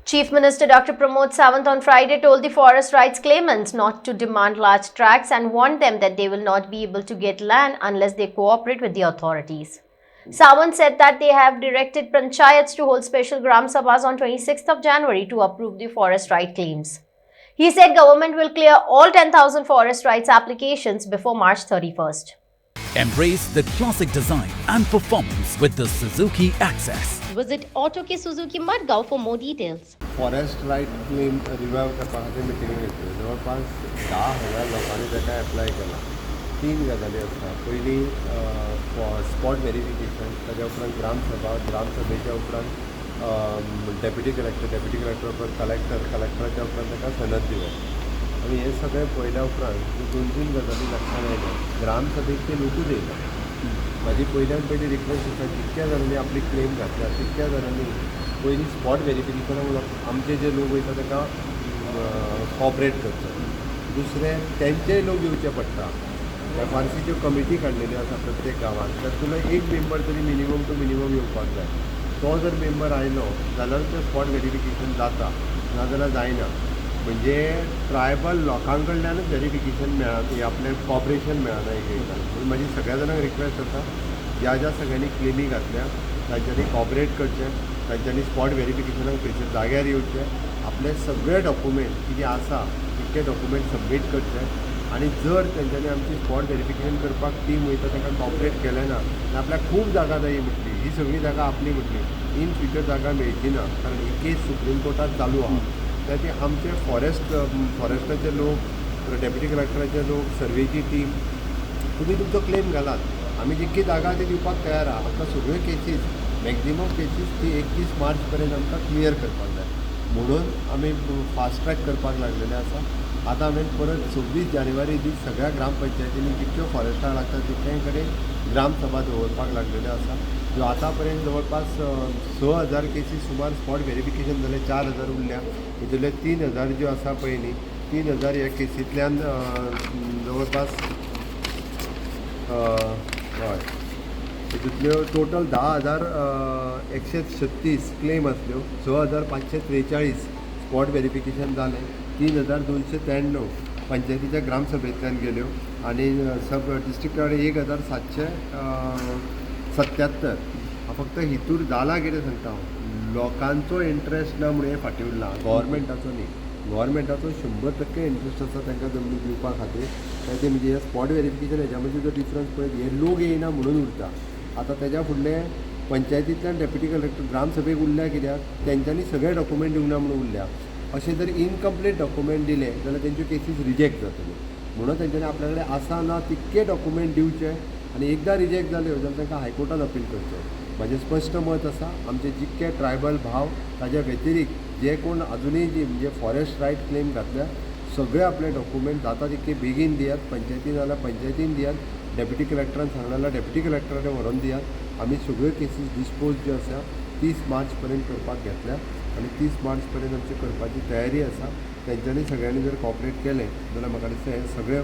Chief Minister Dr. Pramod Sawant on Friday told the forest rights claimants not to demand large tracts and warned them that they will not be able to get land unless they cooperate with the authorities. Sawant said that they have directed panchayats to hold special Gram Sabhas on 26th of January to approve the forest right claims. He said government will clear all 10,000 forest rights applications before March 31st. Embrace the classic design and performance with the Suzuki Access. Visit Auto K Suzuki Madgaon for more details. Forest right claim revive करपा खातीर meeting घेतली जवळपास 10,000 लोकांनी ताका apply केला. 3 गजाली आसता. पयली स्पॉट व्हेरिफिकेशन, ताज्या उपरांत ग्रामसभेच्या उपरांत डेप्युटी कलेक्टर उपरांत कलेक्टराच्या उपरांत ताका सनद दिवप आनी हे सगळें पळयल्या उपरांत 2-3 गजाली लक्षांत आयल्या. ग्रामसभेक ते लोकूच येयना. म्हाजी पयल्यान पयली रिक्वेस्ट आसा, जितक्या जाणांनी आपली क्लेम घातल्या तितक्या जाणांनी पयली स्पॉट व्हेरिफिकेशनाक आमचे जे लोक वयता ताका कॉपरेट करचो. दुसरें तेंचेय लोक येवचे पडटा. एफआरसीच्यो कमिटी काडलेल्यो आसा प्रत्येक गांवांत, तातूंतलो एक मेंबर तरी मिनिमम टू मिनिमम येवपाक जाय. तो जर मेंबर आयलो जाल्यार तें स्पॉट व्हेरिफिकेशन जाता, नाजाल्यार जायना. म्हणजे ट्रायबल लोकां कडल्यानूच व्हेरिफिकेशन मेळना, आपलें कॉपरेशन मेळना एक एकदां. म्हणून म्हाजी सगळ्या जाणांक रिक्वेस्ट आसा, ज्या सगळ्यांनी क्लेमी घातल्या तांच्यांनी कॉपरेट करचें, तांच्यांनी स्पॉट व्हेरिफिकेशनाक थंयसर जाग्यार येवचें, आपले सगळे डॉक्युमेंट कितें आसा तितके डॉक्युमेंट सबमीट करचे. आनी जर तेंच्यांनी आमची स्पॉट व्हेरिफिकेशन करपाक टीम वयता ताका कॉपरेट केलें ना जाल्यार आपल्याक खूब जागा जायी म्हटली, ही सगळी जागा आपली म्हटली, इन फ्युचर जागा मेळची ना. कारण ही केस सुप्रीम कोर्टात चालू आहा. त्या ती आमचे फॉरेस्टाचे लोक, डेप्युटी कलेक्टराचे लोक, सर्वेची टीम, तुमी तुमचो क्लेम घालात, आमी जितकी जागा ती दिवपाक तयार आहा. आमकां सगळ्यो केसीस मॅक्झिमम केसीस ती 31 मार्च पर्यंत आमकां क्लियर करपाक जाय म्हणून आमी फास्ट ट्रॅक करपाक लागलेले आसा. आतां हांवें परत 26 जानेवारी दीस सगळ्या ग्रामपंचायतींनी जितक्यो फॉरेस्टाक लागता तितके कडेन ग्रामसभा दवरपाक लागलेल्यो आसा. ज्यो आतां पर्यंत जवळपास 6,000 केसीस सुमार स्पॉट व्हेरिफिकेशन जाले, 4,000 उरल्या. हितूंतले 3,000 ज्यो आसा पळय न्ही, 3,000 ह्या केसींतल्यान जवळपास हय तितूंतल्यो टोटल 10,136 क्लेम आसल्यो. 6,543 स्पॉट व्हेरिफिकेशन जालें. 3,293 पंचायतीच्या ग्रामसभेंतल्यान गेल्यो आनी सब डिस्ट्रिक्ट कडेन 1,777. फक्त हितूर जाला कितें सांगता हांव, लोकांचो इंट्रस्ट ना म्हणून हें फाटीं उरलां, गव्हर्मेंटाचो न्ही. गव्हर्मेंटाचो 100% इंट्रस्ट आसा तांकां जमनी दिवपा खातीर. ते म्हणजे हे स्पॉट व्हेरिफिकेशन हेच्या मदीं जो डिफरन्स पळयत, हे लोक येयना म्हणून उरता. आतां तेज्या फुडलें पंचायतींतल्यान डेप्युटी कलेक्टर ग्रामसभेक उरल्या कित्याक तेंच्यांनी सगळे डॉक्युमेंट दिवना म्हणून उरल्या. अशें जर इनकम्प्लीट डॉक्युमेंट दिले जाल्यार तेंच्यो केसीस रिजेक्ट जातल्यो. म्हणून तेंच्यांनी आपल्या कडेन आसा ना तितके डॉक्युमेंट दिवचे आनी एकदां रिजेक्ट जाल्यो जाल्यार तांकां हायकोर्टात अपील करचें. म्हाजें स्पश्ट मत आसा, आमचे जितके ट्रायबल भाव ताज्या व्यतिरिक्त जे कोण अजुनूय म्हणजे फॉरेस्ट रायट क्लेम घातल्या सगळे आपले डॉक्युमेंट जाता तितके बेगीन दियात. पंचायतीन जाल्यार पंचायतीन दियात, डेप्युटी कलेक्टरान सांगलें जाल्यार डेप्युटी कलेक्टरा कडेन व्हरोन दियात. आमी सगळ्यो केसीस डिस्पोज ज्यो आसा 30 मार्च पर्यंत करपाक घेतल्या आनी 30 मार्च पर्यंत आमची करपाची तयारी आसा. तेंच्यांनी सगळ्यांनी जर कॉपरेट केलें जाल्यार म्हाका दिसता हे सगळे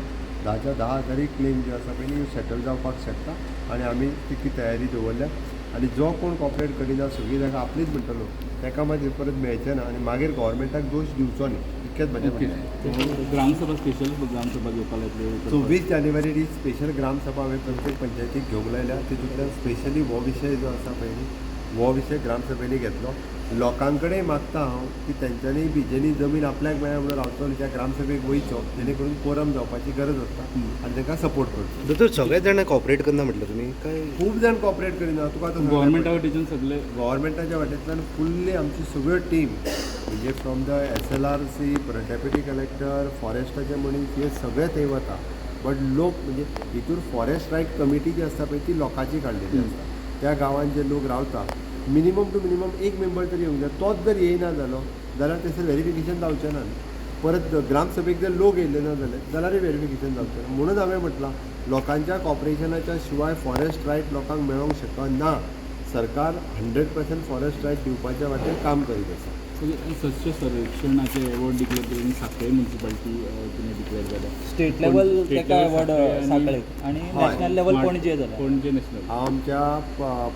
10,000 क्लेम जे आसा पळय न्ही सेटल जावपाक शकता आनी आमी तितली तयारी दवरल्या. आनी जो कोण कॉपरेट करिना सगळी जागा आपलीच म्हणटलो ताका मागीर परत मेळचें ना आनी मागीर गव्हर्मेंटाक दोश दिवचो न्ही. इतकेंच म्हजें ग्रामसभा स्पेशल ग्रामसभा घेवपाक लायतले. 24 जानेवारी दीस स्पेशल ग्रामसभा हांवें प्रत्येक पंचायतीक घेवंक लायल्या. तितूंतल्यान स्पेशली हो विशय जो आसा पळय न्ही हो विशय ग्रामसभेनी घेतलो. लोकां कडेन मागता हांव की तेंच्यांनी बी जेणी जमीन आपल्याक मेळ्ळ्या म्हणून रावचो त्या ग्रामसभेक वयचो, जेणे करून कोरम जावपाची गरज आसता आनी तांकां सपोर्ट करचो. दोतोर सगळे जाण कॉपरेट करना म्हटलं तुमी काय? खूब जाण कॉपरेट करिना. तुका आतां गव्हर्मेंटा वटेच्यान सगळे गव्हर्मेंटाच्या वाटेंतल्यान फुल्ली आमची सगळ्यो टीम म्हणजे from the SLRC, deputy collector, फॉरेस्टाचे मनीस हे सगळे थंय वता. बट लोक म्हणजे हितूर फॉरेस्ट रायट कमिटी जी आसता पळय ती लोकांची काडलेली आसता. त्या गांवांत जे लोक रावता मिनिमम टू मिनिमम एक मेंबर तरी येवंक जाय. तोच जर येयना जाल्यार थंयसर व्हेरिफिकेशन जावचें ना. परत ग्रामसभेक जर लोक येयले ना जाल्यारूय व्हेरिफिकेशन जावचें ना. म्हणून हांवें म्हटलां लोकांच्या कॉपरेशनाच्या शिवाय फॉरेस्ट रायट लोकांक मेळोंक शकना. सरकार 100% फॉरेस्ट रायट दिवपाच्या वाटेन काम करीत आसा. स्वच्छ सर्वेक्षणाचे अवॉर्ड डिक्लेअर केले आणि सांखळे म्युन्सिपालिटी तिने डिक्लेअर केला. स्टेट लेवल ताका अवॉर्ड सांखळे आणि हय. नॅशनल लेवल पणजे जाला. पणजे नॅशनल. आमच्या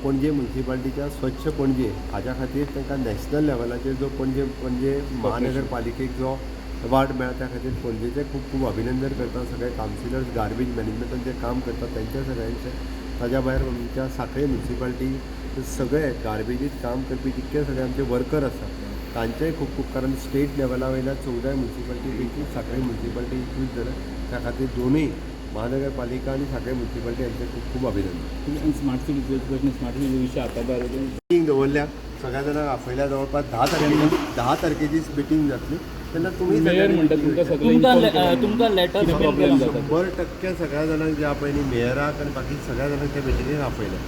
पणजे म्युन्सिपालिटीच्या स्वच्छ पणजे हाच्या खातीर तांकां नॅशनल लेवलाचेर जो पणजे महानगरपालिकेक जो अवॉर्ड मेळ्ळा त्या खातीर पणजेचे खूब खूब अभिनंदन करता. सगळे कावन्सिलर्स गार्बेज मॅनेजमेंटान जे काम करतात तेंच्या सगळ्यांचे. ताज्या भायर आमच्या सांखळे म्युन्सिपालिटी सगळे गार्बेजीत काम करपी जितके सगळे आमचे वर्कर आसा तांचेय खूब खूब, कारण स्टेट लेवला वयल्या 14 म्युन्सिपालिटी पैकी सांखळे म्युन्सिपालिटी इंक्लूड जाला. त्या खातीर दोनूय महानगरपालिका आणि सांखळे म्युन्सिपालिटी हांचे खूब खूब अभिनंदन. स्मार्ट सिटीचे प्रश्न स्मार्ट सिटी विशय आता भायर मिटींग दवरल्या सगळ्या जाणांक आपयल्या. जवळपास 10 तारखेची मिटींग जातली तेन्ना तुमी मेयर म्हणटा तुमकां सगळ्यांक तुमकां लेटर प्रॉब्लेम जाता. 100% सगळ्या जाणांक जे आपयली मेयराक आनी बाकी सगळ्या जाणांक त्या मिटिंगेक आपयल्या.